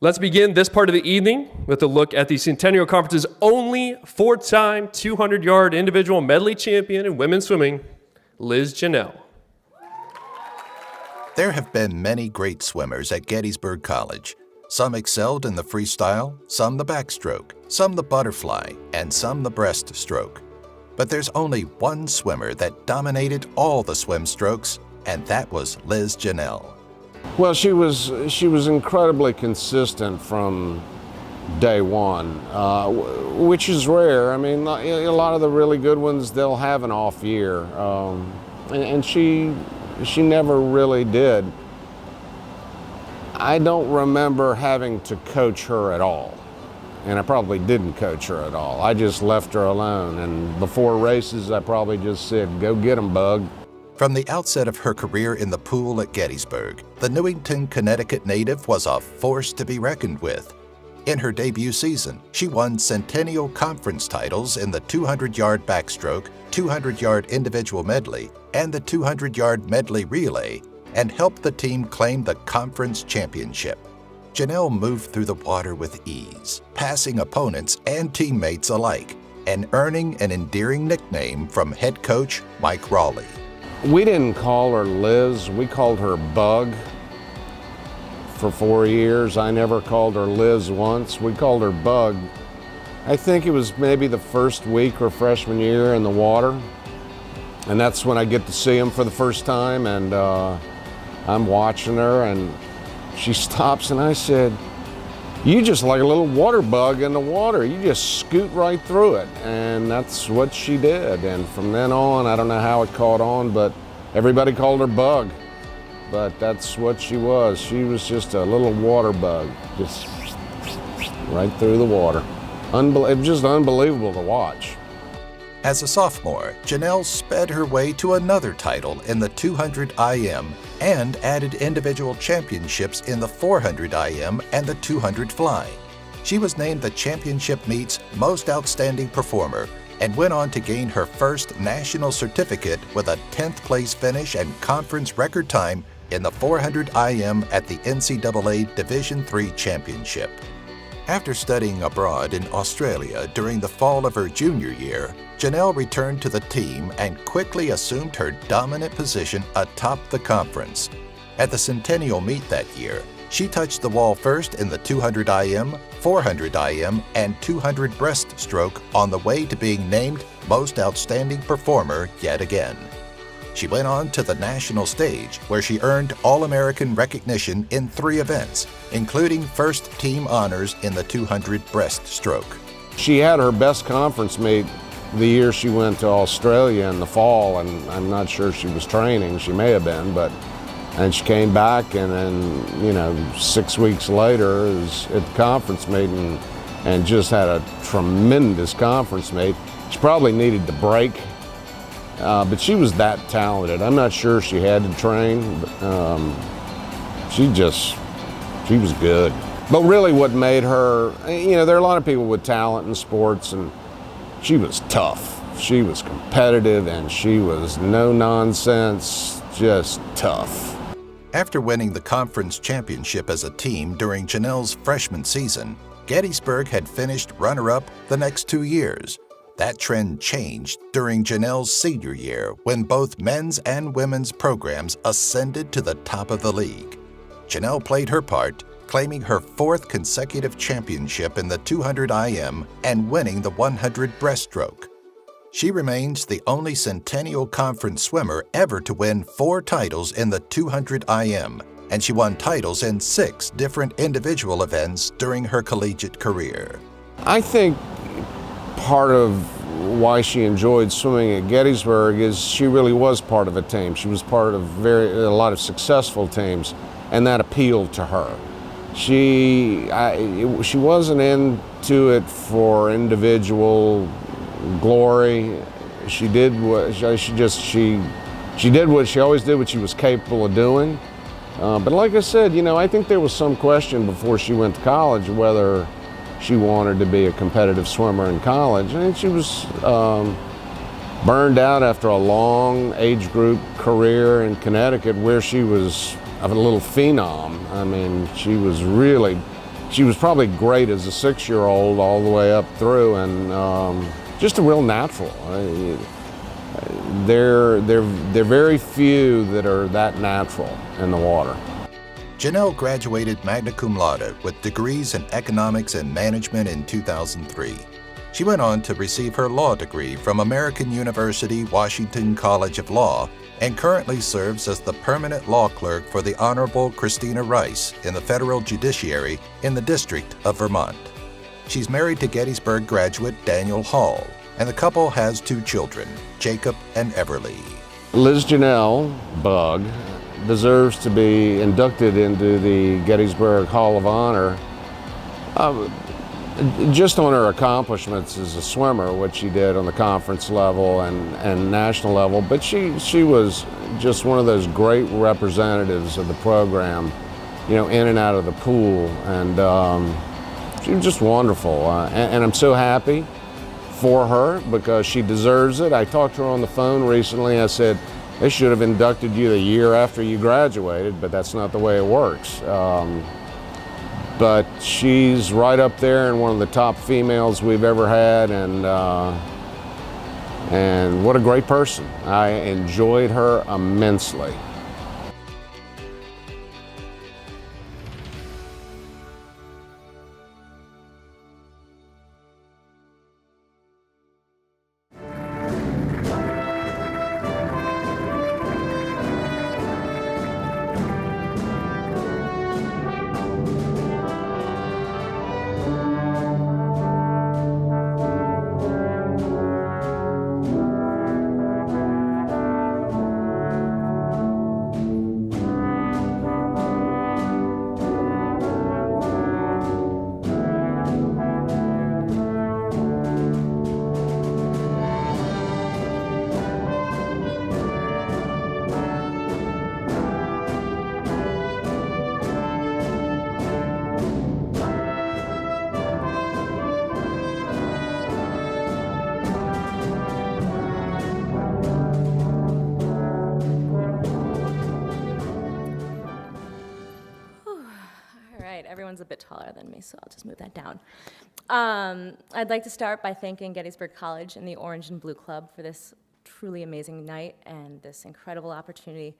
Let's begin this part of the evening with a look at the Centennial Conference's only four-time 200-yard individual medley champion in women's swimming, Liz Janelle. There have been many great swimmers at Gettysburg College. Some excelled in the freestyle, some the backstroke, some the butterfly, and some the breaststroke. But there's only one swimmer that dominated all the swim strokes, and that was Liz Janelle. Well, she was incredibly consistent from day one, which is rare. I mean, a lot of the really good ones, they'll have an off year, and she never really did. I don't remember having to coach her at all, and I probably didn't coach her at all. I just left her alone, and before races, I probably just said, "Go get 'em, bug." From the outset of her career in the pool at Gettysburg, the Newington, Connecticut native was a force to be reckoned with. In her debut season, she won Centennial Conference titles in the 200-yard backstroke, 200-yard individual medley, and the 200-yard medley relay, and helped the team claim the conference championship. Janelle moved through the water with ease, passing opponents and teammates alike, and earning an endearing nickname from head coach Mike Raleigh. We didn't call her Liz, we called her Bug for 4 years. I never called her Liz once, we called her Bug. I think it was maybe the first week her freshman year in the water, and that's when I get to see them for the first time, and I'm watching her, and she stops, and I said, "You just like a little water bug in the water. You just scoot right through it." And that's what she did. And from then on, I don't know how it caught on, but everybody called her Bug. But that's what she was. She was just a little water bug, just right through the water. It was just unbelievable to watch. As a sophomore, Janelle sped her way to another title in the 200 IM and added individual championships in the 400 IM and the 200 fly. She was named the championship meet's most outstanding performer and went on to gain her first national certificate with a 10th place finish and conference record time in the 400 IM at the NCAA Division III Championship. After studying abroad in Australia during the fall of her junior year, Janelle returned to the team and quickly assumed her dominant position atop the conference. At the Centennial meet that year, she touched the wall first in the 200 IM, 400 IM, and 200 breaststroke on the way to being named Most Outstanding Performer yet again. She went on to the national stage, where she earned All-American recognition in 3 events, including first team honors in the 200 breaststroke. She had her best conference meet the year she went to Australia in the fall, and I'm not sure she was training. She may have been, and she came back, and then 6 weeks later is at the conference meeting, and just had a tremendous conference meet. She probably needed the break. But she was that talented. I'm not sure she had to train, but she was good. But really what made her, there are a lot of people with talent in sports, and she was tough. She was competitive, and she was no nonsense, just tough. After winning the conference championship as a team during Janelle's freshman season, Gettysburg had finished runner-up the next 2 years. That trend changed during Janelle's senior year when both men's and women's programs ascended to the top of the league. Janelle played her part, claiming her 4th consecutive championship in the 200 IM and winning the 100 breaststroke. She remains the only Centennial Conference swimmer ever to win 4 titles in the 200 IM, and she won titles in 6 different individual events during her collegiate career. I think part of why she enjoyed swimming at Gettysburg is she really was part of a team. She was part of a lot of successful teams, and that appealed to her. She wasn't into it for individual glory. She did what she did what she always did, what she was capable of doing. But like I said, I think there was some question before she went to college whether she wanted to be a competitive swimmer in college. And she was burned out after a long age group career in Connecticut where she was a little phenom. I mean, she was really she was probably great as a 6-year-old all the way up through, and just a real natural. There are very few that are that natural in the water. Janelle graduated magna cum laude with degrees in economics and management in 2003. She went on to receive her law degree from American University Washington College of Law and currently serves as the permanent law clerk for the Honorable Christina Rice in the federal judiciary in the District of Vermont. She's married to Gettysburg graduate Daniel Hall, and the couple has 2 children, Jacob and Everly. Liz Janelle, Bug, deserves to be inducted into the Gettysburg Hall of Honor just on her accomplishments as a swimmer, what she did on the conference level and national level, but she was just one of those great representatives of the program, you know, in and out of the pool, and she was just wonderful, and I'm so happy for her because she deserves it. I talked to her on the phone recently. I said, they should have inducted you the year after you graduated, but that's not the way it works. But she's right up there and one of the top females we've ever had, and what a great person. I enjoyed her immensely. Everyone's a bit taller than me, so I'll just move that down. I'd like to start by thanking Gettysburg College and the Orange and Blue Club for this truly amazing night and this incredible opportunity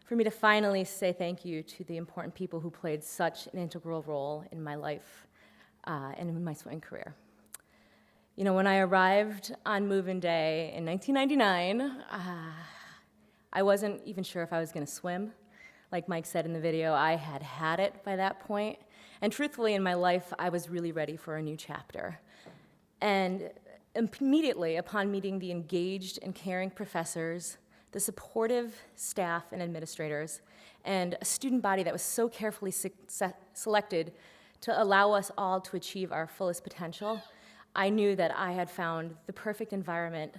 for me to finally say thank you to the important people who played such an integral role in my life and in my swimming career. You know, when I arrived on move-in day in 1999, I wasn't even sure if I was going to swim. Like Mike said in the video, I had had it by that point. And truthfully, in my life, I was really ready for a new chapter. And immediately upon meeting the engaged and caring professors, the supportive staff and administrators, and a student body that was so carefully selected to allow us all to achieve our fullest potential, I knew that I had found the perfect environment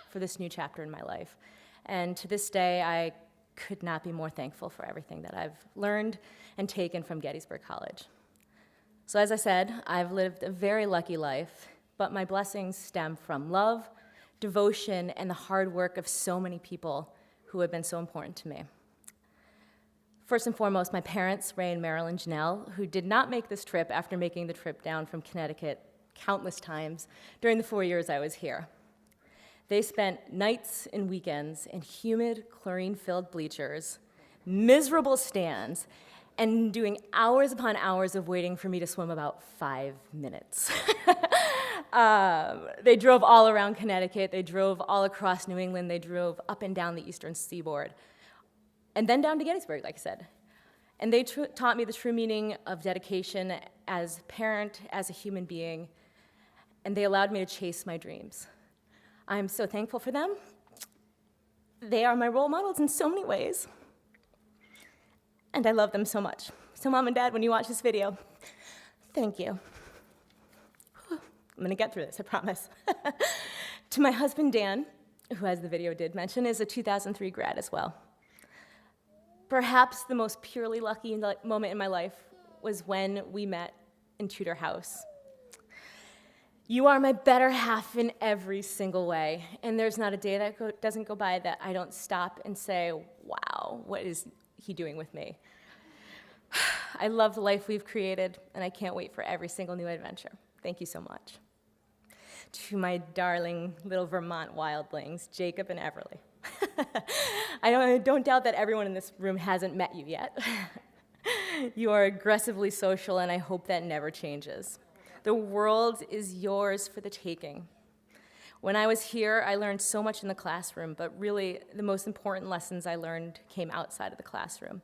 for this new chapter in my life. And to this day, I could not be more thankful for everything that I've learned and taken from Gettysburg College. So as I said, I've lived a very lucky life, but my blessings stem from love, devotion, and the hard work of so many people who have been so important to me. First and foremost, my parents, Ray and Marilyn Janelle, who did not make this trip after making the trip down from Connecticut countless times during the 4 years I was here. They spent nights and weekends in humid, chlorine-filled bleachers, miserable stands, and doing hours upon hours of waiting for me to swim about 5 minutes. They drove all around Connecticut, they drove all across New England, they drove up and down the eastern seaboard, and then down to Gettysburg, like I said. And they taught me the true meaning of dedication as a parent, as a human being, and they allowed me to chase my dreams. I'm so thankful for them. They are my role models in so many ways. And I love them so much. So Mom and Dad, when you watch this video, thank you. I'm gonna get through this, I promise. To my husband, Dan, who, as the video did mention, is a 2003 grad as well. Perhaps the most purely lucky moment in my life was when we met in Tudor House. You are my better half in every single way, and there's not a day that doesn't go by that I don't stop and say, wow, what is he doing with me? I love the life we've created, and I can't wait for every single new adventure. Thank you so much. To my darling little Vermont wildlings, Jacob and Everly. I don't doubt that everyone in this room hasn't met you yet. You are aggressively social, and I hope that never changes. The world is yours for the taking. When I was here, I learned so much in the classroom, but really the most important lessons I learned came outside of the classroom.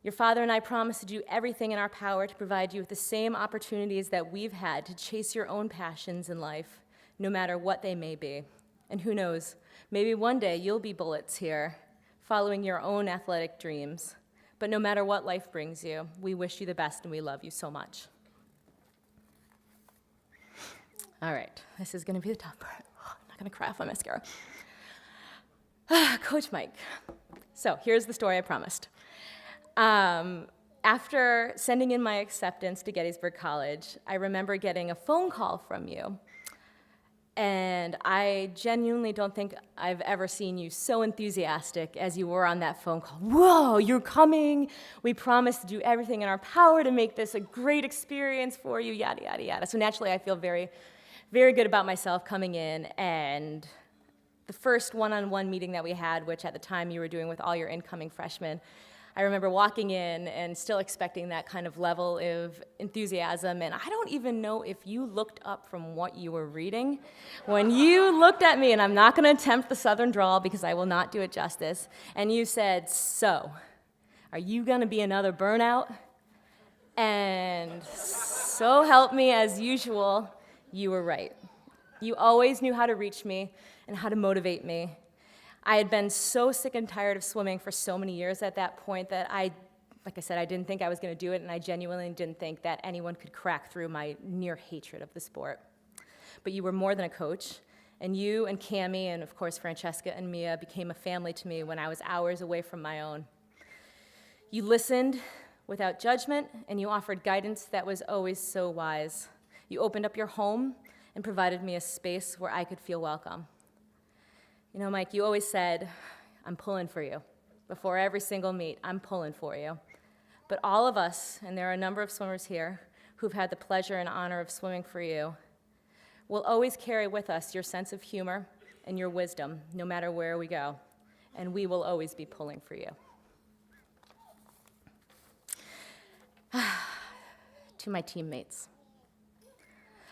Your father and I promise to do everything in our power to provide you with the same opportunities that we've had to chase your own passions in life, no matter what they may be. And who knows, maybe one day you'll be bullets here, following your own athletic dreams. But no matter what life brings you, we wish you the best and we love you so much. All right, this is gonna be the tough part. I'm not gonna cry off my mascara. Coach Mike. So here's the story I promised. After sending in my acceptance to Gettysburg College, I remember getting a phone call from you. And I genuinely don't think I've ever seen you so enthusiastic as you were on that phone call. Whoa, you're coming. We promise to do everything in our power to make this a great experience for you, yada, yada, yada. So naturally, I feel very, very good about myself coming in. And the first one-on-one meeting that we had, which at the time you were doing with all your incoming freshmen, I remember walking in and still expecting that kind of level of enthusiasm, and I don't even know if you looked up from what you were reading. When you looked at me, and I'm not gonna attempt the Southern drawl because I will not do it justice, and you said, "So, are you gonna be another burnout?" And so help me, as usual, you were right. You always knew how to reach me and how to motivate me. I had been so sick and tired of swimming for so many years at that point that like I said, I didn't think I was going to do it, and I genuinely didn't think that anyone could crack through my near hatred of the sport. But you were more than a coach, and you and Cammie and, of course, Francesca and Mia became a family to me when I was hours away from my own. You listened without judgment, and you offered guidance that was always so wise. You opened up your home and provided me a space where I could feel welcome. You know, Mike, you always said, "I'm pulling for you." Before every single meet, "I'm pulling for you." But all of us, and there are a number of swimmers here who've had the pleasure and honor of swimming for you, will always carry with us your sense of humor and your wisdom, no matter where we go. And we will always be pulling for you. To my teammates.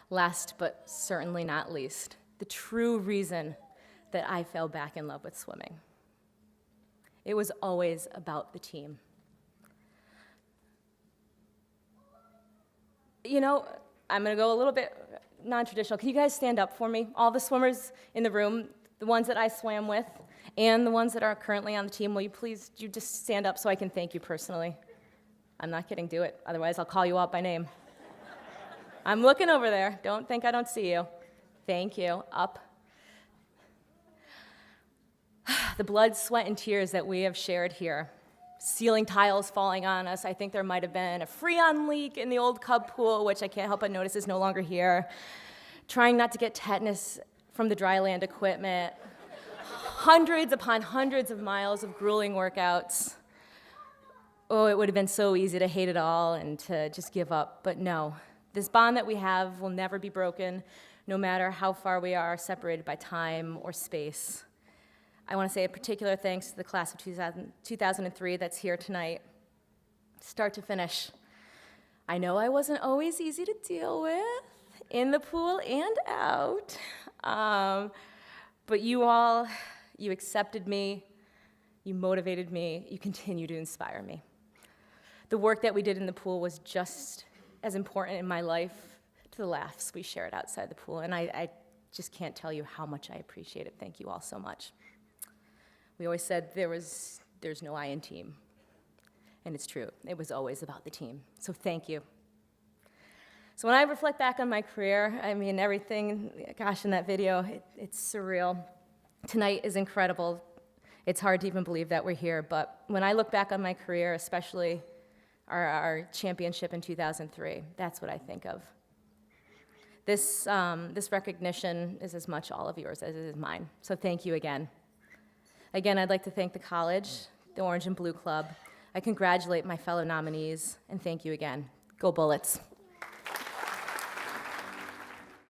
Last but certainly not least, the true reason that I fell back in love with swimming. It was always about the team. You know, I'm gonna go a little bit non-traditional. Can you guys stand up for me? All the swimmers in the room, the ones that I swam with, and the ones that are currently on the team, will you please, you just stand up so I can thank you personally? I'm not kidding, do it. Otherwise, I'll call you out by name. I'm looking over there. Don't think I don't see you. Thank you. Up. The blood, sweat, and tears that we have shared here. Ceiling tiles falling on us. I think there might have been a Freon leak in the old Cub pool, which I can't help but notice is no longer here. Trying not to get tetanus from the dry land equipment. Hundreds upon hundreds of miles of grueling workouts. Oh, it would have been so easy to hate it all and to just give up, but no. This bond that we have will never be broken, no matter how far we are separated by time or space. I want to say a particular thanks to the class of 2003 that's here tonight, start to finish. I know I wasn't always easy to deal with, in the pool and out, but you all, you accepted me, you motivated me, you continue to inspire me. The work that we did in the pool was just as important in my life to the laughs we shared outside the pool, and I just can't tell you how much I appreciate it. Thank you all so much. We always said there's no I in team, and it's true. It was always about the team, so thank you. So when I reflect back on my career, I mean, everything, gosh, in that video, it's surreal. Tonight is incredible. It's hard to even believe that we're here, but when I look back on my career, especially our championship in 2003, that's what I think of. This recognition is as much all of yours as it is mine, so thank you again. Again, I'd like to thank the college, the Orange and Blue Club. I congratulate my fellow nominees, and thank you again. Go Bullets.